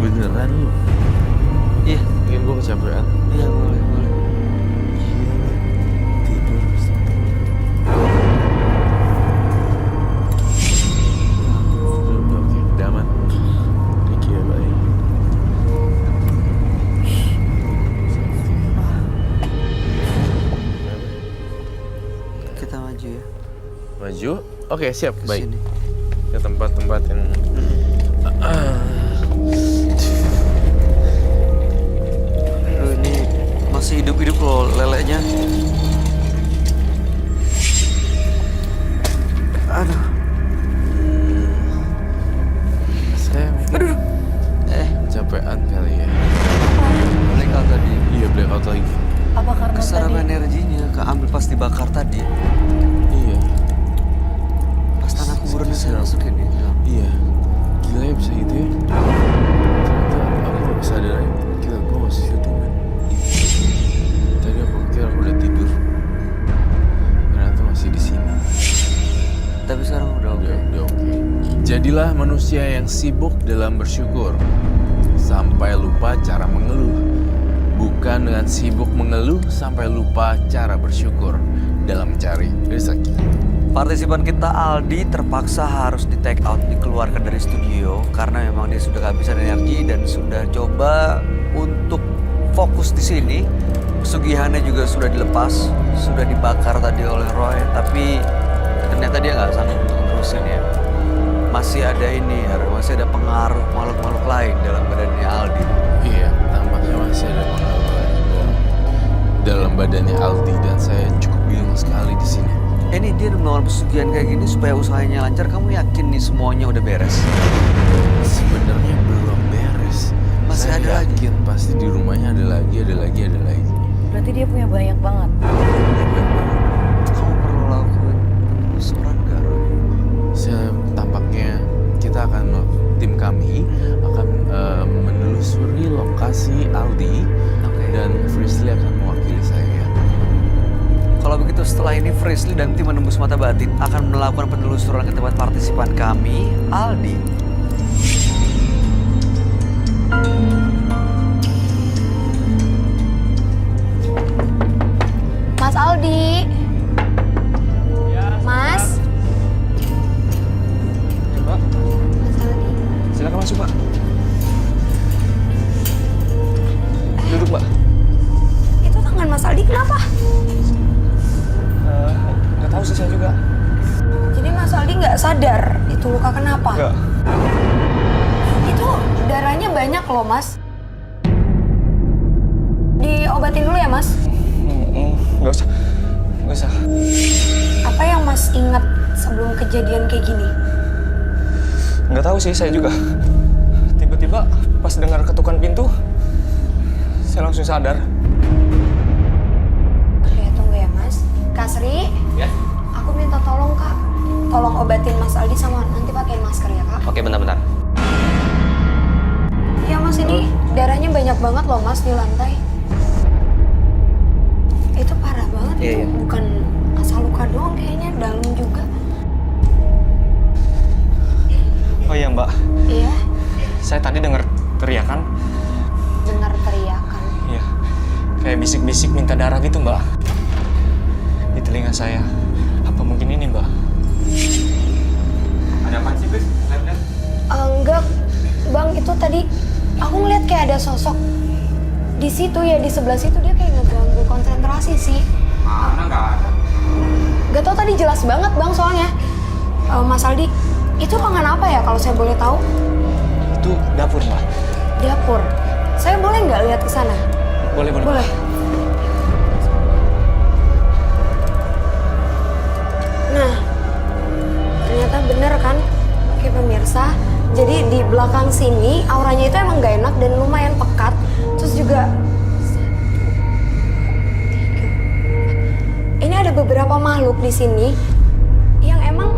Beneran lu? Iya. Mungkin gue kecapean. Iya, boleh. Tidur sampai. Udah oke, udah aman. Thank you, bye. Kita maju ya. Maju? Oke, siap, Ke baik. sini. Ke tempat-tempat yang... Aduh, ini masih hidup-hidup loh leleknya. Aduh. Saya mungkin capean kali ya. Blackout tadi. Iya, blackout lagi. Apa karena Keserap tadi energinya keambil pas dibakar tadi. Iya. Pas tanah kuburannya saya masukin ya. Iya. Gila ya bisa gitu ya. Ternyata aku baru sadar aja. Gila, gue masih syuting kan. Tadi aku pikir aku udah tidur. Ternyata masih di sini. Tapi sekarang udah oke. Udah oke. Jadilah manusia yang sibuk dalam bersyukur. Sampai lupa cara mengeluh. Bukan dengan sibuk mengeluh sampai lupa cara bersyukur dalam mencari rezeki. Partisipan kita Aldi terpaksa harus di take out, dikeluarkan dari studio karena memang dia sudah kehabisan energi dan sudah coba untuk fokus di sini. Pesugihannya juga sudah dilepas, sudah dibakar tadi oleh Roy, tapi ternyata dia nggak sanggup untuk terusin ya. Masih ada ini, masih ada pengaruh makhluk-makhluk lain dalam badannya Aldi. Iya, tampaknya masih ada pengaruh lain dalam badannya Aldi dan saya cukup bingung sekali di sini. Ini dia melawan pesugihan kayak gini supaya usahanya lancar. Kamu yakin nih semuanya udah beres? Sebenarnya belum beres. Masih Saya ada lagi? yakin pasti di rumahnya ada lagi. berarti dia punya banyak banget. Kamu perlu lakukan penelusuran gak, Roy? Tampaknya tim kami akan menelusuri lokasi Aldi dan Frisley akan mewakili saya. Kalau begitu setelah ini Frisley dan tim menembus mata batin akan melakukan penelusuran ke tempat partisipan kami, Aldi. Mas Aldi. Ya, Mas. Ya, Pak. Mas Aldi. Silakan masuk, Pak. Duduk, Pak. Itu tangan Mas Aldi kenapa? Nggak tahu sih saya juga. Jadi Mas Aldi nggak sadar itu luka kenapa? Nggak. Itu darahnya banyak loh, Mas. Diobatin dulu ya, Mas. Nggak usah. Nggak usah. Apa yang Mas ingat sebelum kejadian kayak gini? Nggak tahu sih saya juga. Tiba-tiba pas dengar ketukan pintu, saya langsung sadar. Oke, tunggu ya, Mas. Kak Sri, Ya. aku minta tolong, Kak. Tolong obatin Mas Aldi sama nanti pakein masker ya, Kak. Oke, bentar-bentar. Ya, Mas, ini darahnya banyak banget loh, Mas, di lantai. Itu parah banget. Iya, Itu iya. bukan asal luka doang kayaknya, dalam juga. Oh iya, Mbak. Iya, Saya tadi dengar teriakan. dengar teriakan. Iya. Kayak bisik-bisik minta darah gitu, Mbak. Di telinga saya. Apa mungkin ini, Mbak? Ada apa sih, Bis? Lihat-lihat. Enggak, Bang, itu tadi aku ngeliat kayak ada sosok di situ ya, di sebelah situ dia kayak ngeganggu konsentrasi sih. Mana nggak ada? Gak tau tadi jelas banget, Bang, soalnya. Mas Aldi, itu ruangan apa ya kalau saya boleh tahu? Itu dapur, Mbak. Dapur. Saya boleh nggak lihat ke sana? Boleh, boleh. Boleh. Nah, ternyata bener kan, oke pemirsa. Jadi di belakang sini auranya itu emang gak enak dan lumayan pekat. Terus juga ini ada beberapa makhluk di sini yang emang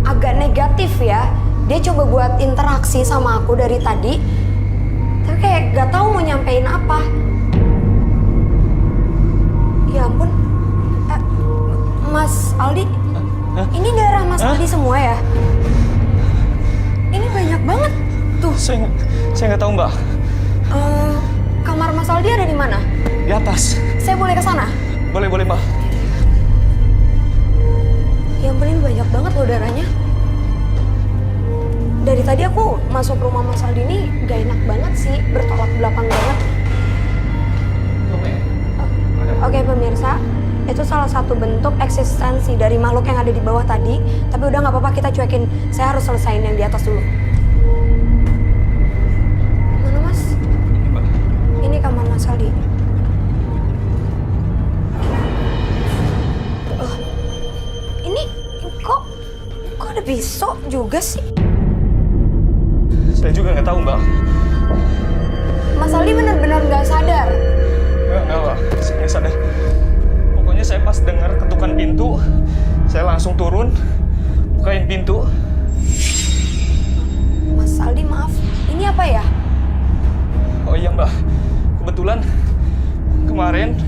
agak negatif ya. Dia coba buat interaksi sama aku dari tadi, tapi kayak gak tahu mau nyampein apa. Ya ampun, Mas Aldi, ini darah Mas Aldi semua ya? Ini banyak banget tuh. Saya Saya nggak tahu, Mbak. Kamar Mas Aldi ada di mana? Di atas. Saya boleh ke sana? Boleh, Mbak. Ya ampun, ini banyak banget loh darahnya. Dari tadi aku masuk rumah Mas Aldi ini gak enak banget sih, bertolak belakang banget. Oke pemirsa, itu salah satu bentuk eksistensi dari makhluk yang ada di bawah tadi. Tapi udah nggak apa-apa, kita cuekin. Saya harus selesain yang di atas dulu. Mana Mas? Ini, Mbak. Ini kamar Mas Aldi. Loh, ini kok ada pisau juga sih? Saya juga nggak tahu, Mbak. Mas Aldi benar-benar nggak sadar. Enggak, Mbak. Saya nggak sadar. Pokoknya saya pas dengar ketukan pintu, saya langsung turun, bukain pintu. Mas Aldi, maaf. Ini apa ya? Oh iya, Mbak. Kebetulan kemarin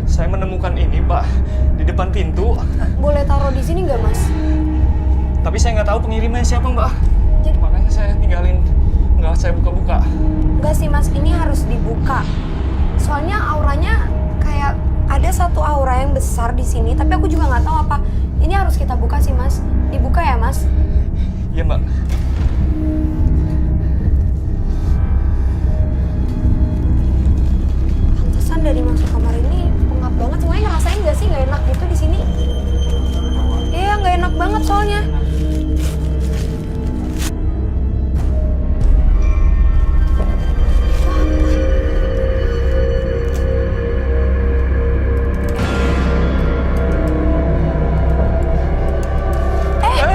saya menemukan ini, Pak, di depan pintu. Boleh taruh di sini nggak, Mas? Tapi saya nggak tahu pengirimnya siapa, Mbak. Jadi, Makanya saya tinggalin, nggak saya buka-buka. nggak sih, Mas. Ini harus dibuka. Soalnya auranya kayak ada satu aura yang besar di sini, tapi aku juga nggak tahu apa. Ini harus kita buka sih, Mas. Dibuka ya, Mas? Iya, Mbak. Pantesan dari masuk kamar ini pengap banget. Semuanya ngerasain nggak sih nggak enak gitu di sini? Iya, nggak enak banget soalnya.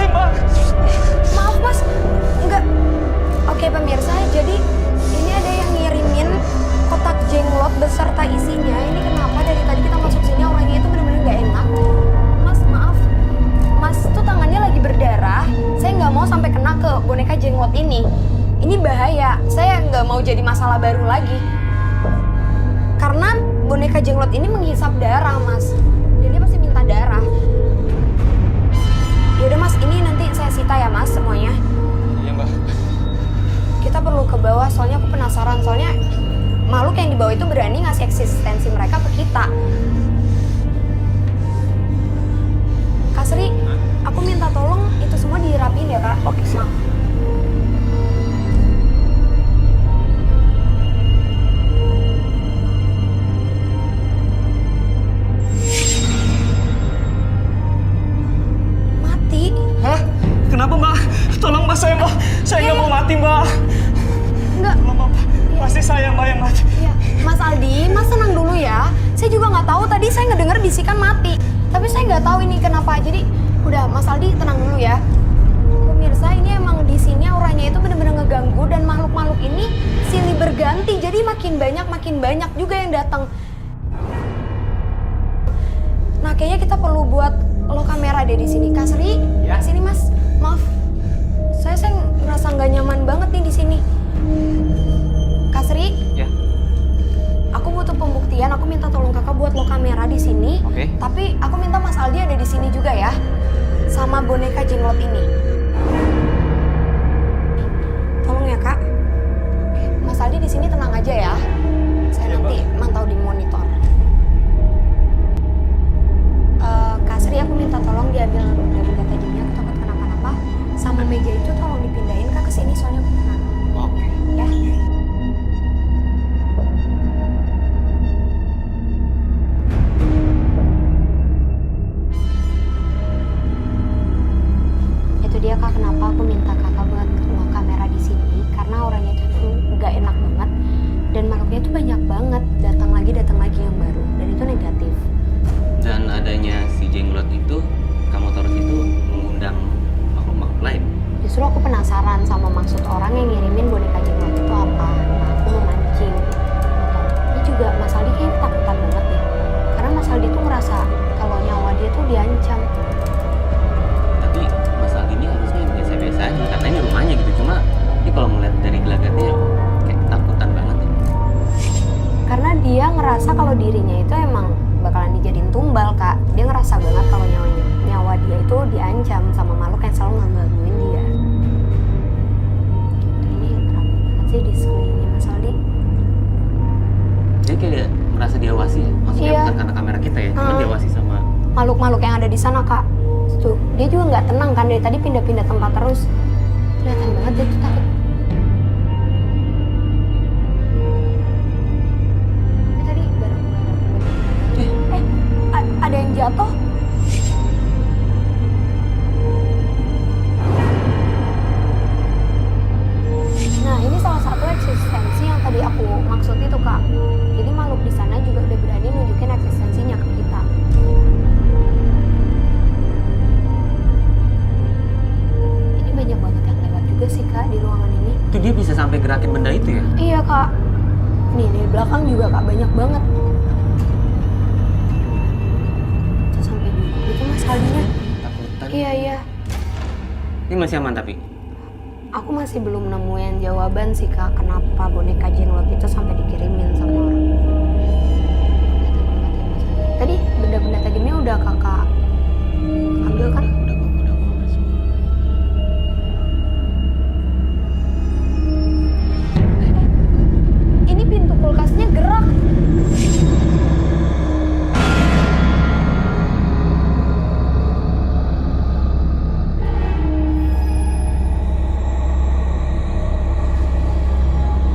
Mbak. Maaf Mas, enggak. Oke pemirsa, jadi ini ada yang ngirimin kotak jenglot beserta isinya. Ini kenapa dari tadi kita masuk sini orangnya itu benar-benar nggak enak. Mas maaf, Mas tuh tangannya lagi berdarah. Saya nggak mau sampai kena ke boneka jenglot ini. Ini bahaya. Saya nggak mau jadi masalah baru lagi. Karena boneka jenglot ini menghisap darah, Mas. Dan dia pasti minta darah. Yaudah Mas, ini nanti saya sita ya Mas semuanya. Iya, Mbak. Kita perlu ke bawah, soalnya aku penasaran. Soalnya makhluk yang di bawah itu berani ngasih eksistensi mereka ke kita. Kak Sri, aku minta tolong itu semua dirapiin ya Kak. Oke, siap. Maaf. Mati? Hah? Kenapa, Mbak? Tolong, Mbak, saya, Mbak. Saya nggak mau mati, Mbak. Enggak. Tolong, Mbak. Pasti saya, Mbak, yang mati. Iya, Mas Aldi, Mas tenang dulu ya. Saya juga nggak tahu, tadi saya ngedenger bisikan mati. Tapi saya nggak tahu ini kenapa. Jadi, udah Mas Aldi tenang dulu ya. Pemirsa, ini emang di sini auranya itu bener-bener ngeganggu dan makhluk-makhluk ini silih berganti. Jadi makin banyak juga yang datang. Nah, kayaknya kita perlu buat lo kamera deh di sini. Kak Sri, Ya. sini Mas. Maaf, saya ngerasa nggak nyaman banget nih di sini. Kak Sri, Ya. aku butuh pembuktian. Aku minta tolong kakak buat lo kamera di sini. Oke. Tapi aku minta Mas Aldi ada di sini juga ya, sama boneka jenglot ini. Tolong ya kak. Mas Aldi di sini tenang aja ya. Saya Iya, nanti mantau di monitor. Kak Sri, aku minta tolong diambil beberapa tajamnya. Aku takut kenapa-napa. Sama meja itu tolong dipindahin kak ke sini soalnya aku kena. Oke. Ya. Itu dia kak, kenapa aku minta kakak buat lo kamera di sini, karena orangnya itu tuh nggak enak banget dan makhluknya itu banyak banget, datang lagi yang baru dan itu negatif. Dan adanya si jenglot itu, kamu taruh situ mengundang makhluk-makhluk lain. Justru aku penasaran sama maksud orang yang ngirimin boneka jenglot itu apa. Nah, aku mau mancing. Ini juga Mas Aldi kayaknya ketakutan banget deh. Karena Mas Aldi tuh ngerasa kalau nyawa dia tuh diancam. Tapi Mas Aldi ini harusnya biasa-biasa aja, karena ini rumahnya gitu. Cuma ini kalau ngeliat dari gelagatnya kayak ketakutan banget ya. Karena dia ngerasa kalau dirinya itu emang bakalan dijadiin tumbal kak. Dia ngerasa banget kalau nyawa dia itu diancam sama makhluk yang selalu ngegangguin dia. Ini rapi banget sih di makhluk-makhluk yang ada di sana, Kak. Tuh, dia juga nggak tenang kan, dari tadi pindah-pindah tempat terus. Kelihatan banget dia tuh takut. Tadi ada yang jatuh. Nah, ini salah satu eksistensi yang tadi aku maksud itu, Kak. Jadi makhluk di sana juga udah berani nunjukin eksistensinya ke kita. Ini banyak banget yang lewat juga sih, Kak, di ruangan ini. Itu dia bisa sampai gerakin benda itu ya? Iya, Kak. Nih, di belakang juga, Kak, banyak banget. Tuh, sampai di itu Mas Aldinya. Takutan. Iya. Ini masih aman tapi? Aku masih belum nemuin jawaban sih, Kak, kenapa boneka jenglot itu sampai dikirimin sama orang. Tadi benda-benda tajamnya udah Kakak ambil kan? Udah semua. Ini pintu kulkasnya gerak.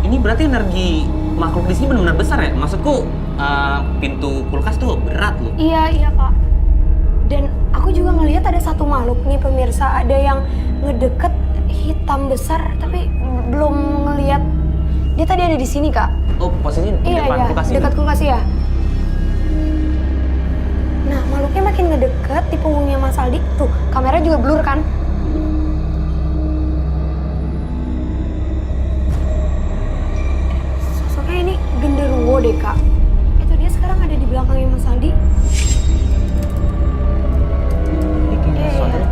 Ini berarti energi makhluk di sini benar-benar besar ya? Maksudku pintu kulkas tuh berat loh. Iya, Kak. Dan aku juga ngelihat ada satu makhluk nih pemirsa, ada yang ngedeket hitam besar, tapi belum ngelihat. Dia tadi ada di sini, Kak. Oh, posisinya di depan kulkas ini? Dekat kulkas ya. Nah, makhluknya makin ngedeket di punggungnya Mas Aldi. Tuh, kamera juga blur kan? Sosoknya ini genderuwo deh, Kak. Itu dia sekarang ada di belakangnya Mas Aldi. Ini kayaknya sesuatu tuh.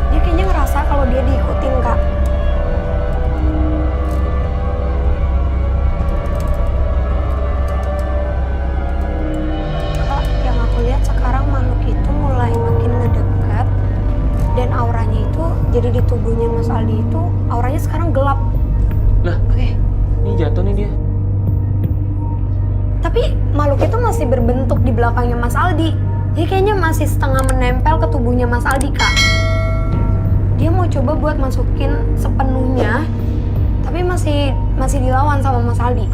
Dia kayaknya ngerasa kalau dia diikutin, Kak. Kak, yang aku lihat sekarang makhluk itu mulai makin ngedekat dan auranya itu jadi di tubuhnya Mas Aldi itu auranya sekarang gelap. Lah, Oke. ini jatuh nih dia. Tapi makhluk itu masih berbentuk di belakangnya Mas Aldi. Jadi kayaknya masih setengah menempel ke tubuhnya Mas Aldi, Kak. Dia mau coba buat masukin sepenuhnya, tapi masih dilawan sama Mas Aldi.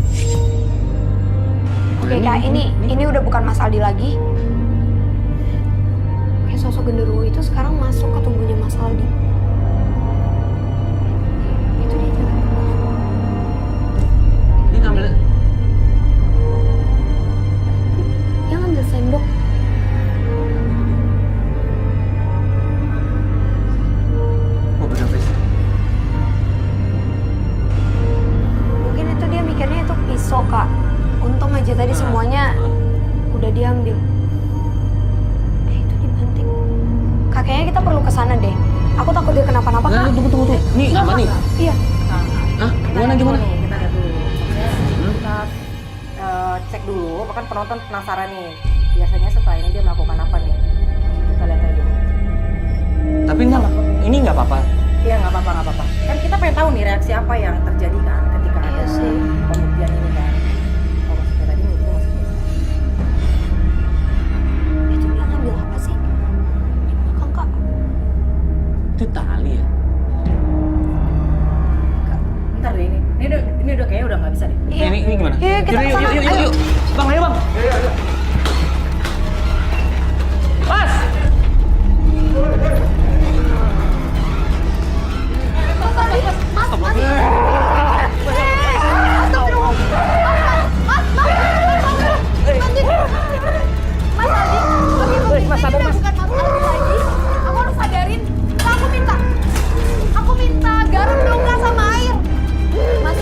Oke, Kak, ini udah bukan Mas Aldi lagi. Oke, sosok genderuwo itu sekarang masuk ke tubuhnya Mas Aldi. Itu dia jalan. Ini ngambil. Dia ngambil sendok. Oh, benar guys. Mungkin itu dia mikirnya itu pisau, Kak. Untung aja tadi semuanya udah diambil. Itu dibanting. Kak, kayaknya kita perlu ke sana deh. Aku takut dia kenapa-napa, Kak. Nah, tunggu. Nih, Nggak, aman Kak. nih. Iya. Hah? Gimana? Nih, kita lihat dulu. Maksudnya kita cek dulu, bahkan penonton penasaran nih. Biasanya setelah ini dia melakukan apa nih? Kita lihat aja dulu. Tapi ini nggak apa-apa. Iya, nggak apa-apa. Kan kita pengen tahu nih reaksi apa yang terjadi kan ketika Iya ada sih. pembuktian ini kan. Oh, maksudnya tadi menurutku masih biasa. Itu dia ngambil apa sih? Di belakang, Kak. Itu tali ya? Bentar deh ini. Ini udah kayaknya udah nggak bisa deh. Iya. Ini gimana? Iya, kita Yuk, kesana. Ayo. yuk. Bang, ayo bang. Mas! Mas Aldi. Mas Aldi, bukan Mas Aldi lagi. Aku harus sadarin. Aku minta garam dong, Kak, sama air. Mas.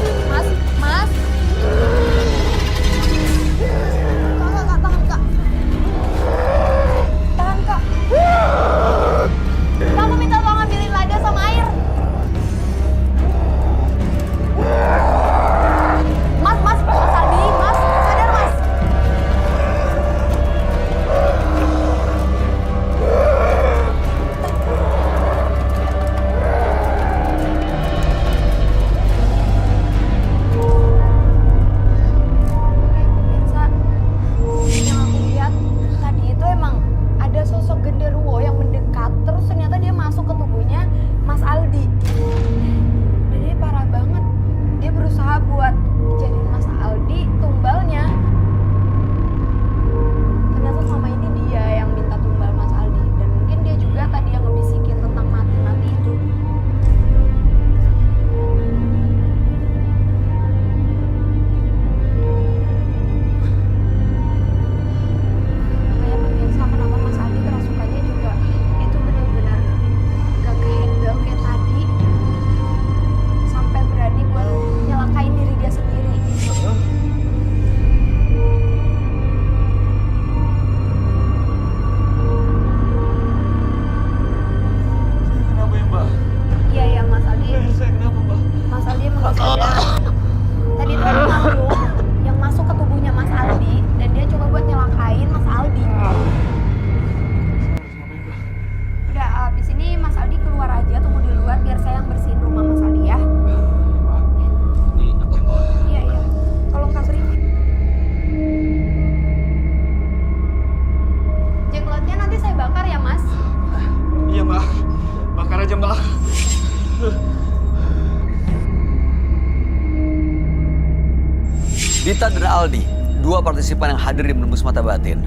Dita dan Aldi, dua partisipan yang hadir di Menembus Mata Batin.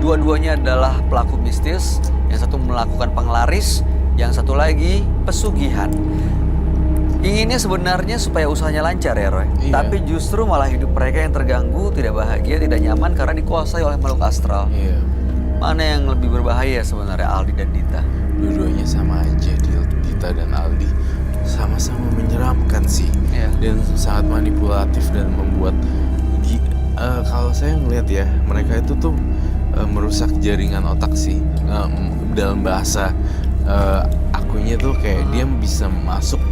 Dua-duanya adalah pelaku mistis, yang satu melakukan penglaris, yang satu lagi pesugihan. Inginnya sebenarnya supaya usahanya lancar ya Roy. Iya. Tapi justru malah hidup mereka yang terganggu, tidak bahagia, tidak nyaman karena dikuasai oleh makhluk astral. Iya. Mana yang lebih berbahaya sebenarnya, Aldi dan Dita? Dua-duanya sama aja, Dita dan Aldi. Sama-sama menyeramkan sih. Iya. Dan sangat manipulatif dan membuat kalau saya ngelihat ya, mereka itu tuh merusak jaringan otak sih. Dalam bahasa akunya tuh kayak dia bisa masuk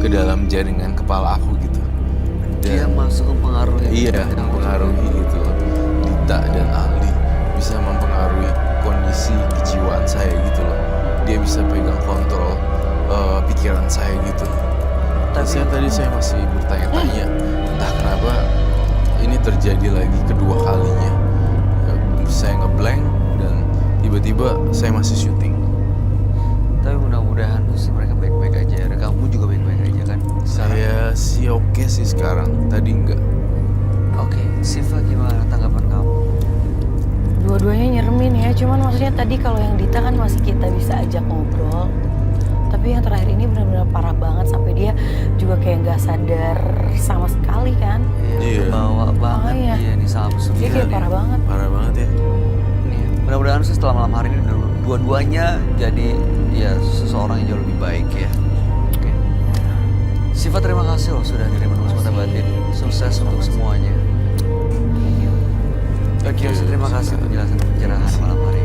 ke dalam jaringan kepala aku gitu. Dia masuk mempengaruhi. Iya, mempengaruhi gitu loh. Dita dan Aldi bisa mempengaruhi kondisi kejiwaan saya gitu loh. Dia bisa pegang kontrol pikiran saya gitu. Tadi saya masih bertanya-tanya, entah kenapa ini terjadi lagi kedua kalinya. Saya ngeblank dan tiba-tiba saya masih syuting. Tapi mudah-mudahan sih mereka baik-baik aja ya. Kamu juga baik-baik aja kan? Saya sih oke sih sekarang, tadi enggak. Oke, Siva gimana tanggapan kamu? Dua-duanya nyeremin ya, cuman maksudnya tadi kalau yang Dita kan masih kita bisa ajak ngobrol. Tapi yang terakhir ini benar-benar parah banget sampai dia juga kayak nggak sadar sama sekali kan. Iya. Bawa banget Makanya. dia nih sama Dia pesugihan kayak ya. parah banget. Parah banget ya. Nih, mudah-mudahan sih setelah malam hari ini dua-duanya jadi ya seseorang yang jauh lebih baik ya. Oke. Siva terima kasih loh sudah hadir di Menembus Mata Batin. Sukses untuk semuanya. Oke, terima kasih untuk penjelasan dan pencerahan malam hari